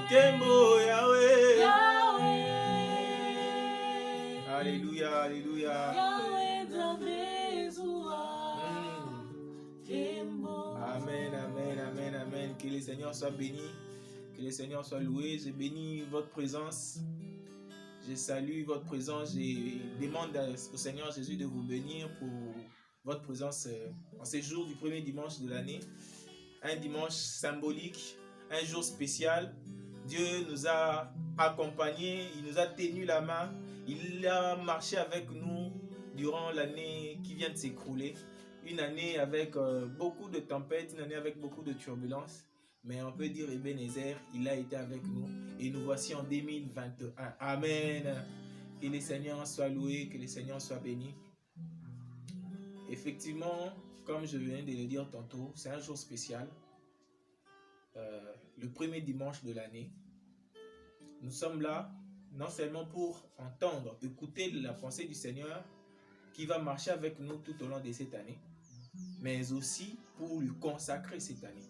Kembo Yahweh. Yahweh. Alléluia, alléluia. Yahweh Zabezua. Kembo. Amen, amen, amen, amen. Que le Seigneur soit béni. Que le Seigneur soit loué. Je bénis votre présence. Je salue votre présence. Je demande au Seigneur Jésus de vous bénir pour votre présence en ce jour du premier dimanche de l'année. Un dimanche symbolique, un jour spécial. Dieu nous a accompagnés, il nous a tenu la main, il a marché avec nous durant l'année qui vient de s'écrouler. Une année avec beaucoup de tempêtes, une année avec beaucoup de turbulences. Mais on peut dire Ebenezer, il a été avec nous. Et nous voici en 2021. Amen. Que le Seigneur soit loué, que le Seigneur soit béni. Effectivement, comme je viens de le dire tantôt, c'est un jour spécial. Le premier dimanche de l'année. Nous sommes là, non seulement pour entendre, écouter la pensée du Seigneur qui va marcher avec nous tout au long de cette année, mais aussi pour lui consacrer cette année,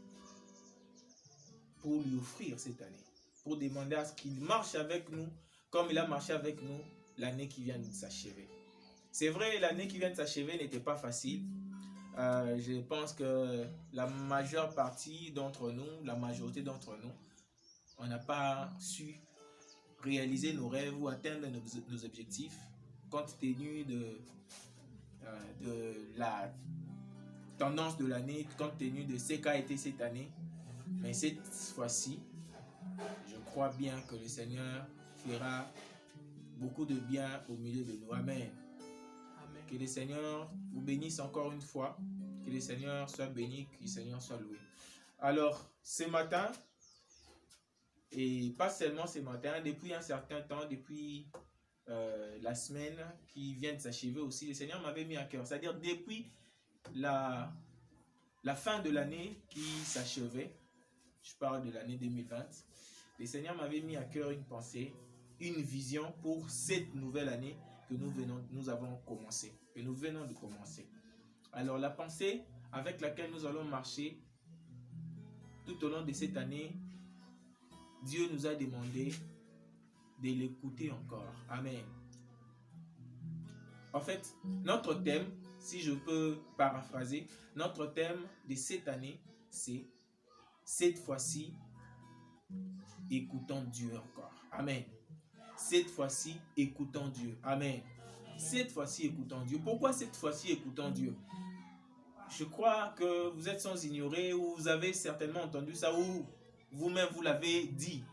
pour lui offrir cette année, pour demander à ce qu'il marche avec nous comme il a marché avec nous l'année qui vient de s'achever. C'est vrai, l'année qui vient de s'achever n'était pas facile. Je pense que la majeure partie d'entre nous, la majorité d'entre nous, on n'a pas su réaliser nos rêves ou atteindre nos objectifs compte tenu de la tendance de l'année, compte tenu de ce qu'a été cette année. Mais cette fois-ci, je crois bien que le Seigneur fera beaucoup de bien au milieu de nous. Amen. Amen. Que le Seigneur vous bénisse encore une fois. Que le Seigneur soit béni, que le Seigneur soit loué. Alors, ce matin, et pas seulement ce matin, depuis un certain temps, depuis la semaine qui vient de s'achever aussi, le Seigneur m'avait mis à cœur. C'est-à-dire depuis la fin de l'année qui s'achevait, je parle de l'année 2020, le Seigneur m'avait mis à cœur une pensée, une vision pour cette nouvelle année que nous avons commencé, que nous venons de commencer. Alors la pensée avec laquelle nous allons marcher tout au long de cette année, Dieu nous a demandé de l'écouter encore. Amen. En fait, notre thème, si je peux paraphraser, notre thème de cette année, c'est cette fois-ci, écoutons Dieu encore. Amen. Cette fois-ci, écoutons Dieu. Amen. Cette fois-ci, écoutons Dieu. Pourquoi cette fois-ci, écoutons Dieu? Je crois que vous êtes sans ignorer ou vous avez certainement entendu ça ou vous-même vous l'avez dit.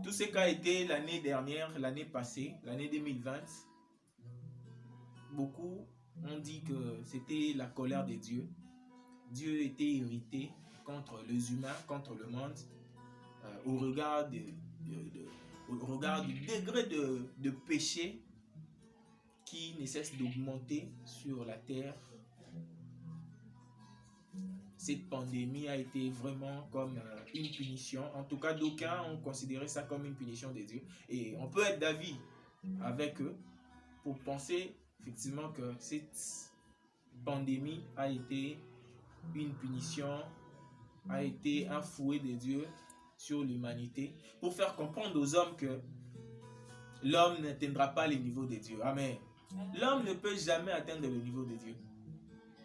Tout ce qu'a été l'année dernière, l'année passée, l'année 2020, beaucoup ont dit que c'était la colère de Dieu. Dieu était irrité contre les humains, contre le monde, au regard du degré de péché qui ne cesse d'augmenter sur la terre. Cette pandémie a été vraiment comme une punition. En tout cas, d'aucuns ont considéré ça comme une punition de Dieu. Et on peut être d'avis avec eux pour penser effectivement que cette pandémie a été une punition, a été un fouet de Dieu sur l'humanité pour faire comprendre aux hommes que l'homme n'atteindra pas le niveau de Dieu. Amen. L'homme ne peut jamais atteindre le niveau de Dieu.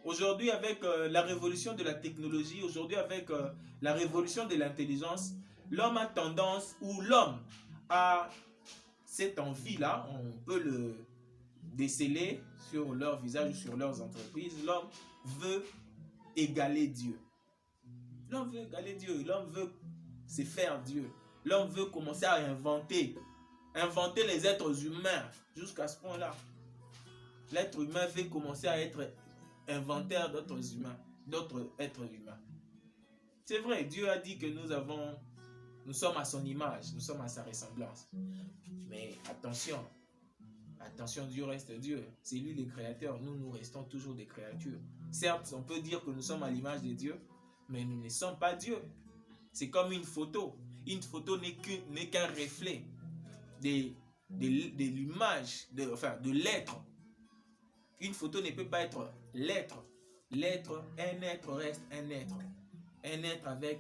Aujourd'hui, avec la révolution de la technologie, aujourd'hui avec la révolution de l'intelligence, l'homme a tendance, ou l'homme a cette envie-là, on peut le déceler sur leur visage ou sur leurs entreprises, l'homme veut égaler Dieu. L'homme veut égaler Dieu, l'homme veut se faire Dieu. L'homme veut commencer à inventer les êtres humains jusqu'à ce point-là. L'être humain veut commencer à être inventaire d'autres humains, d'autres êtres humains. C'est vrai, Dieu a dit que nous sommes à son image, nous sommes à sa ressemblance. Mais attention, Dieu reste Dieu. C'est lui le créateur, nous restons toujours des créatures. Certes, on peut dire que nous sommes à l'image de Dieu, mais nous ne sommes pas Dieu. C'est comme une photo. Une photo n'est qu'un reflet de l'image, de l'être. Une photo ne peut pas être l'être. Un être reste un être. Un être avec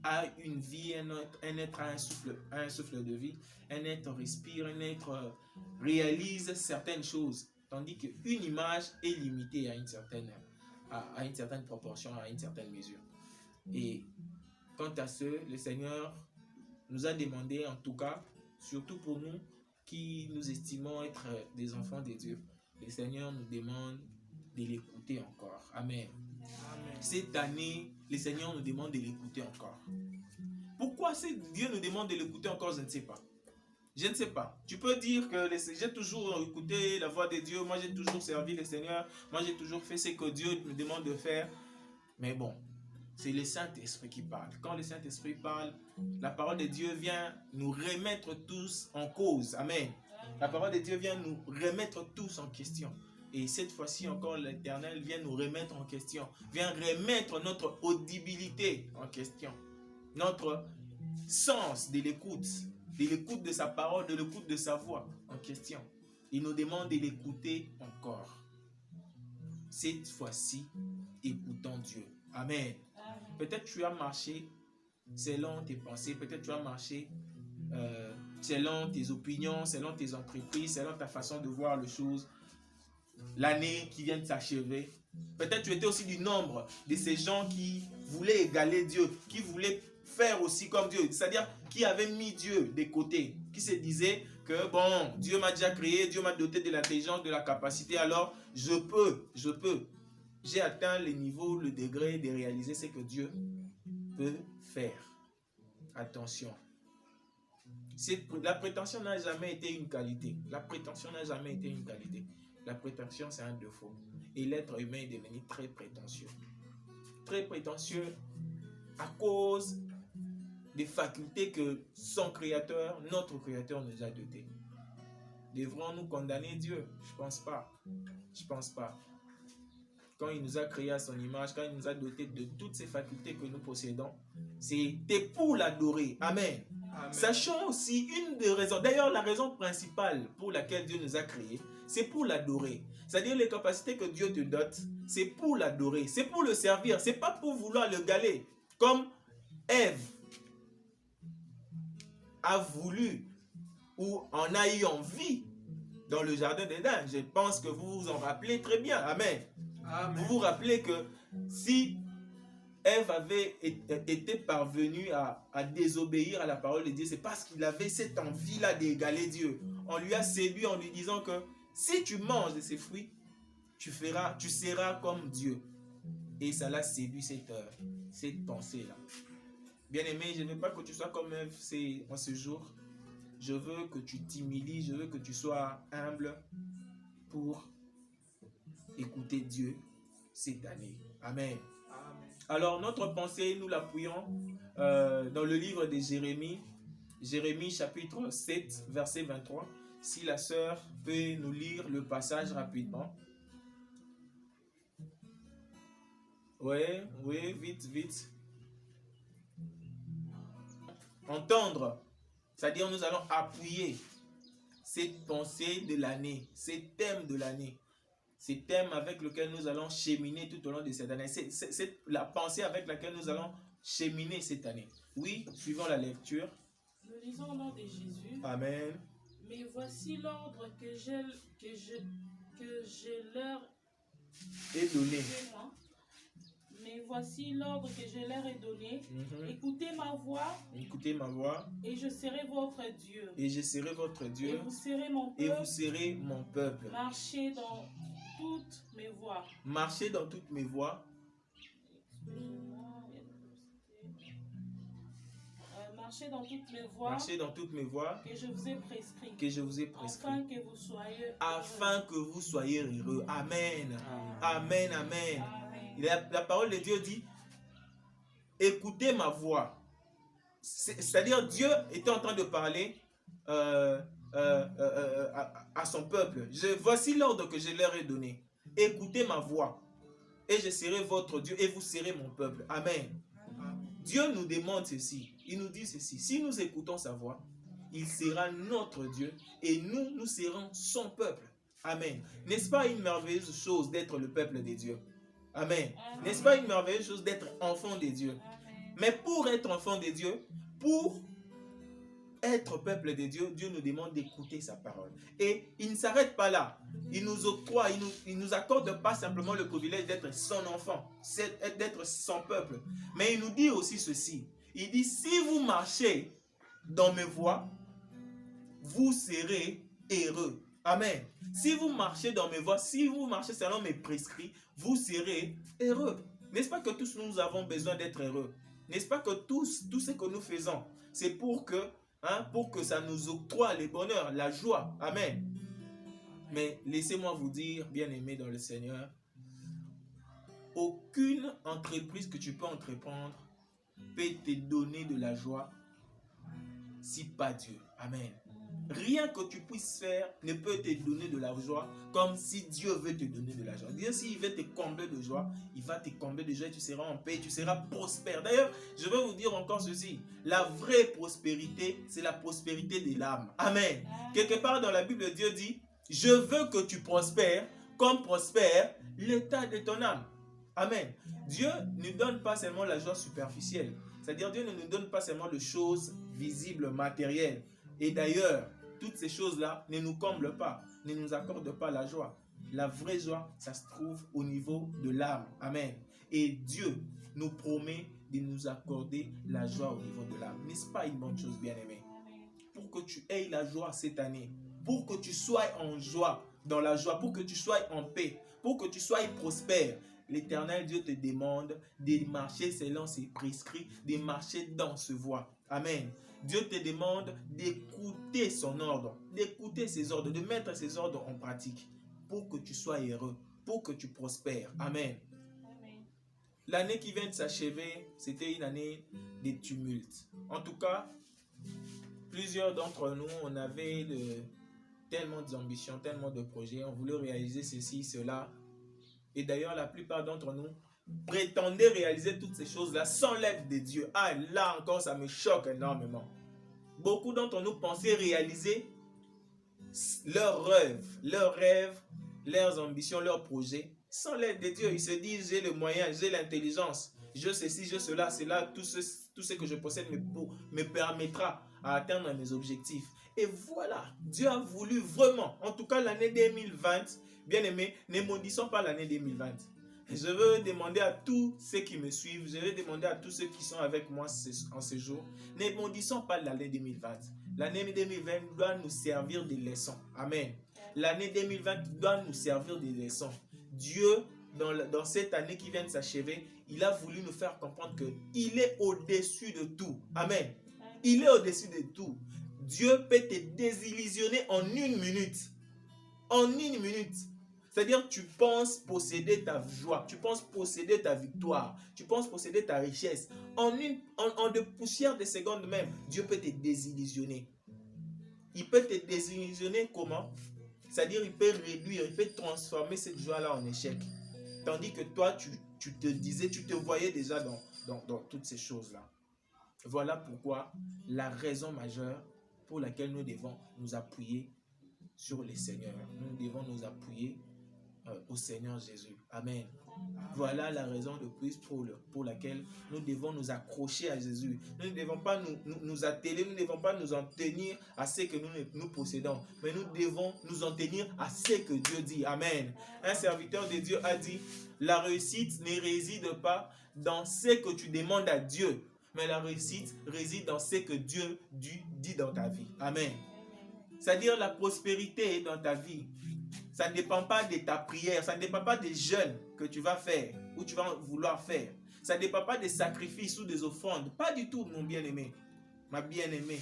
a une vie, un être a un souffle de vie, un être respire, un être réalise certaines choses, tandis qu'une image est limitée à une certaine proportion, à une certaine mesure. Et quant à ce, le Seigneur nous a demandé, en tout cas, surtout pour nous qui nous estimons être des enfants de Dieu, le Seigneur nous demande de l'écouter encore. Amen. Amen. Cette année, le Seigneur nous demande de l'écouter encore. Pourquoi Dieu nous demande de l'écouter encore? Je ne sais pas. Je ne sais pas. Tu peux dire que j'ai toujours écouté la voix de Dieu, moi j'ai toujours servi le Seigneur, moi j'ai toujours fait ce que Dieu me demande de faire. Mais bon, c'est le Saint-Esprit qui parle. Quand le Saint-Esprit parle, la parole de Dieu vient nous remettre tous en cause. Amen. La parole de Dieu vient nous remettre tous en question. Et cette fois-ci encore, l'Éternel vient nous remettre en question. Vient remettre notre audibilité en question. Notre sens de l'écoute de sa parole, de l'écoute de sa voix en question. Il nous demande de l'écouter encore. Cette fois-ci, écoutons Dieu. Amen. Peut-être tu as marché selon tes pensées, peut-être tu as marché selon tes opinions, selon tes entreprises, selon ta façon de voir les choses. L'année qui vient de s'achever, peut-être tu étais aussi du nombre de ces gens qui voulaient égaler Dieu, qui voulaient faire aussi comme Dieu, c'est-à-dire qui avaient mis Dieu de côté, qui se disaient que bon, Dieu m'a déjà créé, Dieu m'a doté de l'intelligence, de la capacité, alors je peux. J'ai atteint le niveau, le degré de réaliser ce que Dieu peut faire. Attention. La prétention n'a jamais été une qualité. La prétention n'a jamais été une qualité. La prétention, c'est un défaut. Et l'être humain est devenu très prétentieux. Très prétentieux à cause des facultés que son créateur, notre créateur nous a dotées. Devrons-nous condamner Dieu? Je pense pas. Je pense pas. Quand il nous a créé à son image, quand il nous a dotés de toutes ces facultés que nous possédons, c'était pour l'adorer. Amen. Amen. Sachant aussi une des raisons, d'ailleurs la raison principale pour laquelle Dieu nous a créés, c'est pour l'adorer. C'est-à-dire les capacités que Dieu te dote, c'est pour l'adorer, c'est pour le servir, c'est pas pour vouloir le galer. Comme Ève a voulu ou en a eu envie dans le jardin d'Éden. Je pense que vous vous en rappelez très bien. Amen. Amen. Vous vous rappelez que si Ève avait été parvenue à désobéir à la parole de Dieu, c'est parce qu'il avait cette envie-là d'égaler Dieu. On lui a séduit en lui disant que si tu manges de ces fruits, tu seras comme Dieu. Et ça l'a séduit cette pensée-là. Bien-aimé, je ne veux pas que tu sois comme Ève en ce jour. Je veux que tu t'humilies, je veux que tu sois humble pour écouter Dieu cette année. Amen. Amen. Alors, notre pensée, nous l'appuyons dans le livre de Jérémie, Jérémie chapitre 7, verset 23. Si la sœur peut nous lire le passage rapidement. Oui, vite. Entendre, c'est-à-dire nous allons appuyer cette pensée de l'année, ces thèmes de l'année, ces thèmes avec lesquels nous allons cheminer tout au long de cette année. C'est la pensée avec laquelle nous allons cheminer cette année. Oui, suivons la lecture. Nous lisons au nom de Jésus. Amen. Mais voici l'ordre que je leur ai donné. Mais voici l'ordre que je leur ai donné. Écoutez ma voix. Écoutez ma voix. Et je serai votre Dieu. Et je serai votre Dieu. Et vous serez mon peuple. Et vous serez mon peuple. Marchez dans toutes mes voies. Marchez dans toutes mes voies. Marchez dans toutes mes voies. Marchez dans toutes mes voies. Que je vous ai prescrit. Que je vous ai prescrit. Afin que vous soyez heureux. Amen. Amen. Amen. La parole de Dieu dit, écoutez ma voix. C'est-à-dire Dieu était en train de parler à son peuple. Voici l'ordre que je leur ai donné. Écoutez ma voix et je serai votre Dieu et vous serez mon peuple. Amen. Dieu nous demande ceci. Il nous dit ceci. Si nous écoutons sa voix, il sera notre Dieu et nous serons son peuple. Amen. N'est-ce pas une merveilleuse chose d'être le peuple de Dieu? Amen. N'est-ce pas une merveilleuse chose d'être enfant de Dieu? Mais pour être enfant de Dieu, pour être peuple de Dieu, Dieu nous demande d'écouter sa parole. Et il ne s'arrête pas là. Il nous octroie, il nous accorde pas simplement le privilège d'être son enfant, d'être son peuple. Mais il nous dit aussi ceci. Il dit, si vous marchez dans mes voies, vous serez heureux. Amen. Si vous marchez dans mes voies, si vous marchez selon mes prescrits, vous serez heureux. N'est-ce pas que tous nous avons besoin d'être heureux? N'est-ce pas que tout ce que nous faisons, c'est pour que ça nous octroie le bonheur, la joie. Amen. Mais laissez-moi vous dire, bien-aimés dans le Seigneur, aucune entreprise que tu peux entreprendre peut te donner de la joie si pas Dieu. Amen. Rien que tu puisses faire ne peut te donner de la joie comme si Dieu veut te donner de la joie. Dieu, s'il veut te combler de joie, il va te combler de joie et tu seras en paix, tu seras prospère. D'ailleurs, je vais vous dire encore ceci. La vraie prospérité, c'est la prospérité de l'âme. Amen. Quelque part dans la Bible, Dieu dit, je veux que tu prospères comme prospère l'état de ton âme. Amen. Dieu ne donne pas seulement la joie superficielle. C'est-à-dire, Dieu ne nous donne pas seulement les choses visibles, matérielles. Et d'ailleurs, toutes ces choses-là ne nous comblent pas, ne nous accordent pas la joie. La vraie joie, ça se trouve au niveau de l'âme. Amen. Et Dieu nous promet de nous accorder la joie au niveau de l'âme. N'est-ce pas une bonne chose, bien-aimé? Pour que tu aies la joie cette année, pour que tu sois en joie, dans la joie, pour que tu sois en paix, pour que tu sois prospère, l'Éternel Dieu te demande de marcher selon ses prescrits, de marcher dans ce voie. Amen. Dieu te demande d'écouter son ordre, d'écouter ses ordres, de mettre ses ordres en pratique pour que tu sois heureux, pour que tu prospères. Amen. Amen. L'année qui vient de s'achever, c'était une année de tumulte. En tout cas, plusieurs d'entre nous, on avait tellement d'ambitions, tellement de projets, on voulait réaliser ceci, cela. Et d'ailleurs, la plupart d'entre nous prétendaient réaliser toutes ces choses-là sans l'aide de Dieu. Ah, là encore, ça me choque énormément. Beaucoup d'entre nous pensaient réaliser leurs rêves, leurs ambitions, leurs projets sans l'aide de Dieu. Ils se disent, j'ai le moyen, j'ai l'intelligence, je ceci, je cela, c'est là, tout ce que je possède me permettra à atteindre mes objectifs. Et voilà, Dieu a voulu vraiment, en tout cas l'année 2020, bien aimé, ne maudissons pas l'année 2020. Je veux demander à tous ceux qui me suivent, je veux demander à tous ceux qui sont avec moi en ce jour, ne maudissons pas l'année 2020. L'année 2020 doit nous servir de leçons. Amen. L'année 2020 doit nous servir de leçons. Dieu, dans cette année qui vient de s'achever, il a voulu nous faire comprendre qu'il est au-dessus de tout. Amen. Il est au-dessus de tout. Dieu peut te désillusionner en une minute. En une minute. C'est-à-dire, tu penses posséder ta joie, tu penses posséder ta victoire, tu penses posséder ta richesse. En de poussières de secondes même, Dieu peut te désillusionner. Il peut te désillusionner comment? C'est-à-dire, il peut réduire, il peut transformer cette joie-là en échec. Tandis que toi, tu te voyais déjà dans toutes ces choses-là. Voilà pourquoi la raison majeure pour laquelle nous devons nous appuyer sur le Seigneur. Nous devons nous appuyer au Seigneur Jésus. Amen. Voilà la raison de plus pour laquelle nous devons nous accrocher à Jésus. Nous ne devons pas nous atteler, nous ne devons pas nous en tenir à ce que nous possédons, mais nous devons nous en tenir à ce que Dieu dit. Amen. Un serviteur de Dieu a dit, la réussite ne réside pas dans ce que tu demandes à Dieu, mais la réussite réside dans ce que Dieu dit dans ta vie. Amen. C'est-à-dire la prospérité dans ta vie, ça ne dépend pas de ta prière, ça ne dépend pas des jeûnes que tu vas faire ou tu vas vouloir faire. Ça ne dépend pas des sacrifices ou des offrandes. Pas du tout, mon bien-aimé, ma bien-aimée.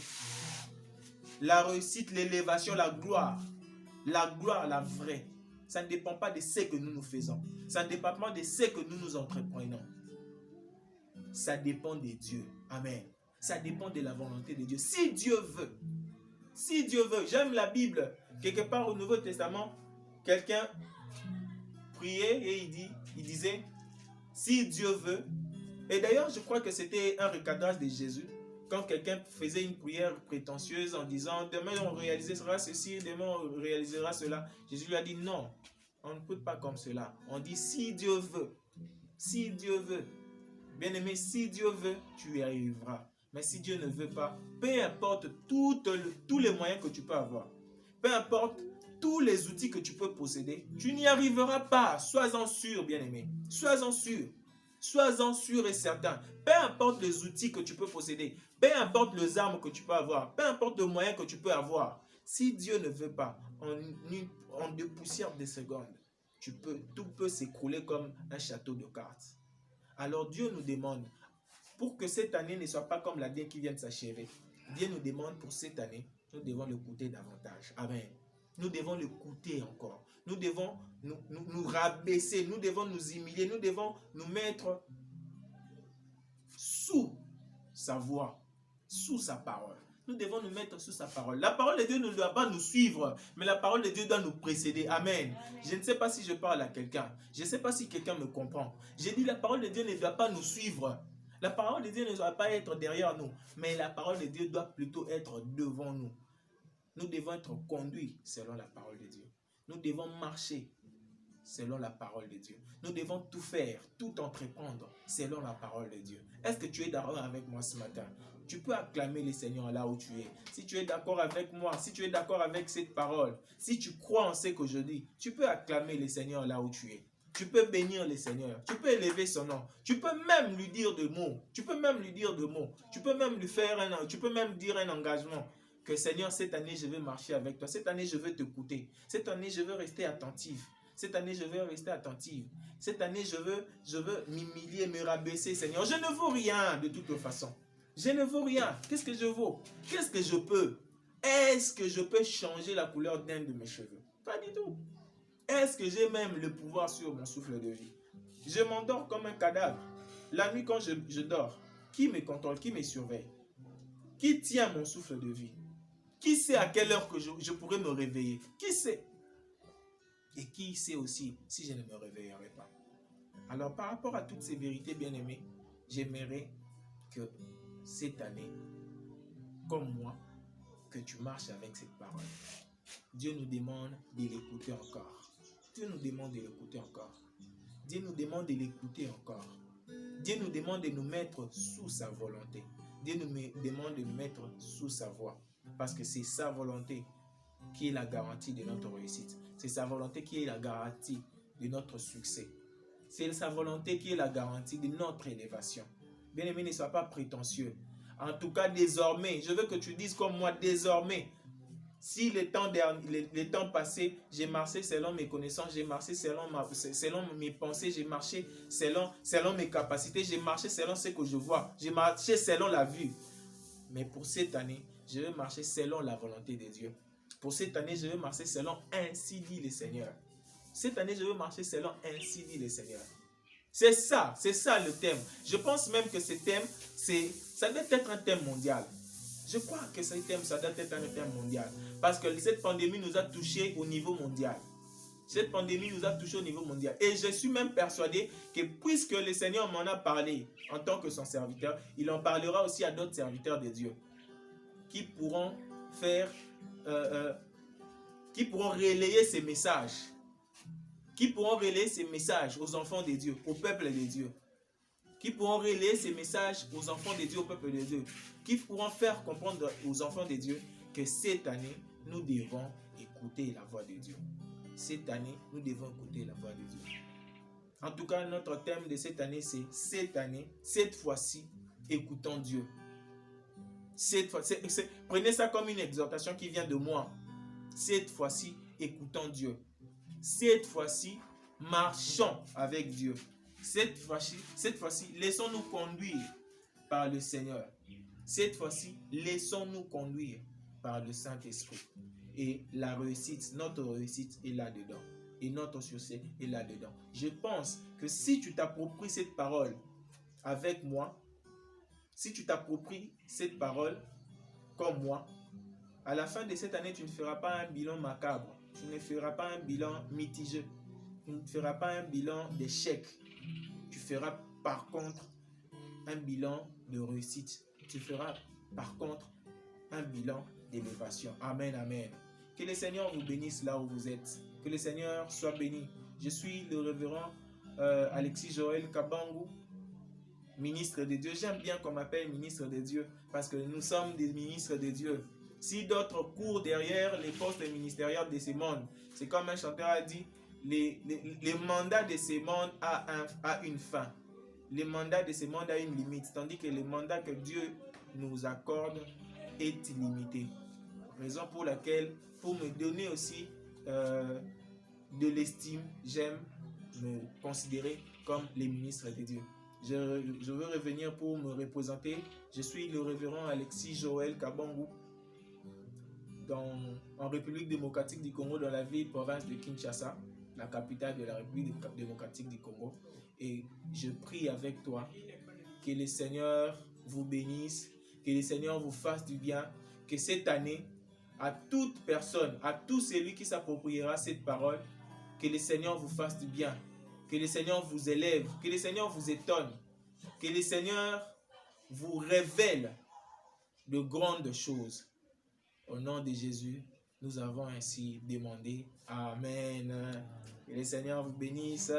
La réussite, l'élévation, la gloire, la vraie, ça ne dépend pas de ce que nous faisons. Ça ne dépend pas de ce que nous entreprenons. Ça dépend de Dieu. Amen. Ça dépend de la volonté de Dieu. Si Dieu veut, j'aime la Bible. Quelque part au Nouveau Testament, quelqu'un priait et il disait, si Dieu veut, et d'ailleurs je crois que c'était un recadrage de Jésus, quand quelqu'un faisait une prière prétentieuse en disant, demain on réalisera ceci, demain on réalisera cela, Jésus lui a dit non, on ne prie pas comme cela, on dit si Dieu veut, Bien-aimé, si Dieu veut, tu y arriveras. Mais si Dieu ne veut pas, peu importe tous les moyens que tu peux avoir, peu importe tous les outils que tu peux posséder, tu n'y arriveras pas. Sois-en sûr, bien-aimé. Sois-en sûr. Sois-en sûr et certain. Peu importe les outils que tu peux posséder, peu importe les armes que tu peux avoir, peu importe les moyens que tu peux avoir, si Dieu ne veut pas, en deux poussières de secondes, tout peut s'écrouler comme un château de cartes. Alors Dieu nous demande, pour que cette année ne soit pas comme l'année qui vient de s'achever, Dieu nous demande pour cette année, nous devons l'écouter davantage. Amen. Nous devons l'écouter encore. Nous devons nous rabaisser, nous devons nous humilier, nous devons nous mettre sous sa voix, sous sa parole. Nous devons nous mettre sous sa parole. La parole de Dieu ne doit pas nous suivre, mais la parole de Dieu doit nous précéder. Amen. Je ne sais pas si je parle à quelqu'un. Je ne sais pas si quelqu'un me comprend. J'ai dit la parole de Dieu ne doit pas nous suivre. La parole de Dieu ne doit pas être derrière nous, mais la parole de Dieu doit plutôt être devant nous. Nous devons être conduits selon la parole de Dieu. Nous devons marcher selon la parole de Dieu. Nous devons tout faire, tout entreprendre selon la parole de Dieu. Est-ce que tu es d'accord avec moi ce matin? Tu peux acclamer le Seigneur là où tu es. Si tu es d'accord avec moi, si tu es d'accord avec cette parole, si tu crois en ce que je dis, tu peux acclamer le Seigneur là où tu es. Tu peux bénir le Seigneur. Tu peux élever son nom. Tu peux même lui dire des mots. Tu peux même lui dire des mots. Tu peux même lui faire tu peux même dire un engagement. Que Seigneur, cette année, je vais marcher avec toi. Cette année, je veux t'écouter. Cette année, je veux rester attentif. Cette année, je veux rester attentive. Cette année, je veux m'humilier, me rabaisser, Seigneur. Je ne vaux rien de toute façon. Je ne vaux rien. Qu'est-ce que je vaux? Qu'est-ce que je peux? Est-ce que je peux changer la couleur d'un de mes cheveux? Pas du tout. Est-ce que j'ai même le pouvoir sur mon souffle de vie? Je m'endors comme un cadavre. La nuit, quand je dors, qui me contrôle? Qui me surveille? Qui tient mon souffle de vie? Qui sait à quelle heure que je pourrais me réveiller? Qui sait? Et qui sait aussi si je ne me réveillerai pas? Alors, par rapport à toutes ces vérités, bien-aimées, j'aimerais que cette année, comme moi, que tu marches avec cette parole. Dieu nous demande de l'écouter encore. Dieu nous demande de l'écouter encore. Dieu nous demande de l'écouter encore. Dieu nous demande de nous mettre sous sa volonté. Dieu nous demande de nous mettre sous sa voix. Parce que c'est sa volonté qui est la garantie de notre réussite. C'est sa volonté qui est la garantie de notre succès. C'est sa volonté qui est la garantie de notre élévation. Bien-aimé, ne sois pas prétentieux. En tout cas, désormais, je veux que tu dises comme moi, désormais, si les temps passés, j'ai marché selon mes connaissances, j'ai marché selon mes pensées, j'ai marché selon mes capacités, j'ai marché selon ce que je vois, j'ai marché selon la vue. Mais pour cette année, je vais marcher selon la volonté de Dieu. Pour cette année, je vais marcher selon ainsi dit le Seigneur. Cette année, je vais marcher selon ainsi dit le Seigneur. C'est ça le thème. Je pense même que ce thème, ça doit être un thème mondial. Je crois que ce thème, ça doit être un thème mondial. Parce que cette pandémie nous a touchés au niveau mondial. Cette pandémie nous a touchés au niveau mondial. Et je suis même persuadé que puisque le Seigneur m'en a parlé en tant que son serviteur, il en parlera aussi à d'autres serviteurs de Dieu qui pourront relayer ces messages. Qui pourront relayer ces messages aux enfants de Dieu, au peuple de Dieu. Qui pourront relayer ces messages aux enfants de Dieu, au peuple de Dieu. Qui pourront faire comprendre aux enfants de Dieu que cette année, nous devons écouter la voix de Dieu. Cette année, nous devons écouter la voix de Dieu. En tout cas, notre thème de cette année, c'est cette fois-ci, écoutons Dieu. Prenez ça comme une exhortation qui vient de moi. Cette fois-ci, écoutons Dieu. Cette fois-ci, marchons avec Dieu. Cette fois-ci, laissons-nous conduire par le Seigneur. Cette fois-ci, laissons-nous conduire par le Saint-Esprit. Et la réussite, notre réussite est là-dedans. Et notre succès est là-dedans. Je pense que si tu t'appropries cette parole avec moi, si tu t'appropries cette parole comme moi, à la fin de cette année, tu ne feras pas un bilan macabre. Tu ne feras pas un bilan mitigé. Tu ne feras pas un bilan d'échec. Tu feras par contre un bilan de réussite. Tu feras par contre un bilan d'élévation. Amen, amen. Que le Seigneur vous bénisse là où vous êtes. Que le Seigneur soit béni. Je suis le révérend Alexis Joël Kabangou. ministre de Dieu. J'aime bien qu'on m'appelle ministre de Dieu parce que nous sommes des ministres de Dieu. Si d'autres courent derrière les postes ministériels de ce monde, c'est comme un chanteur a dit, les mandats de ce monde a une fin. Le mandat de ce monde a une limite, tandis que le mandat que Dieu nous accorde est illimité. Raison pour laquelle, pour me donner aussi de l'estime, j'aime me considérer comme les ministres de Dieu. Je veux revenir pour me représenter. Je suis le révérend Alexis Joël Kabangou en République démocratique du Congo, dans la ville-province de Kinshasa, la capitale de la République démocratique du Congo. Et je prie avec toi que le Seigneur vous bénisse, que le Seigneur vous fasse du bien, que cette année, à toute personne, à tout celui qui s'appropriera cette parole, que le Seigneur vous fasse du bien, que le Seigneur vous élève, que le Seigneur vous étonne, que le Seigneur vous révèle de grandes choses. Au nom de Jésus, nous avons ainsi demandé. Amen. Que le Seigneur vous bénisse.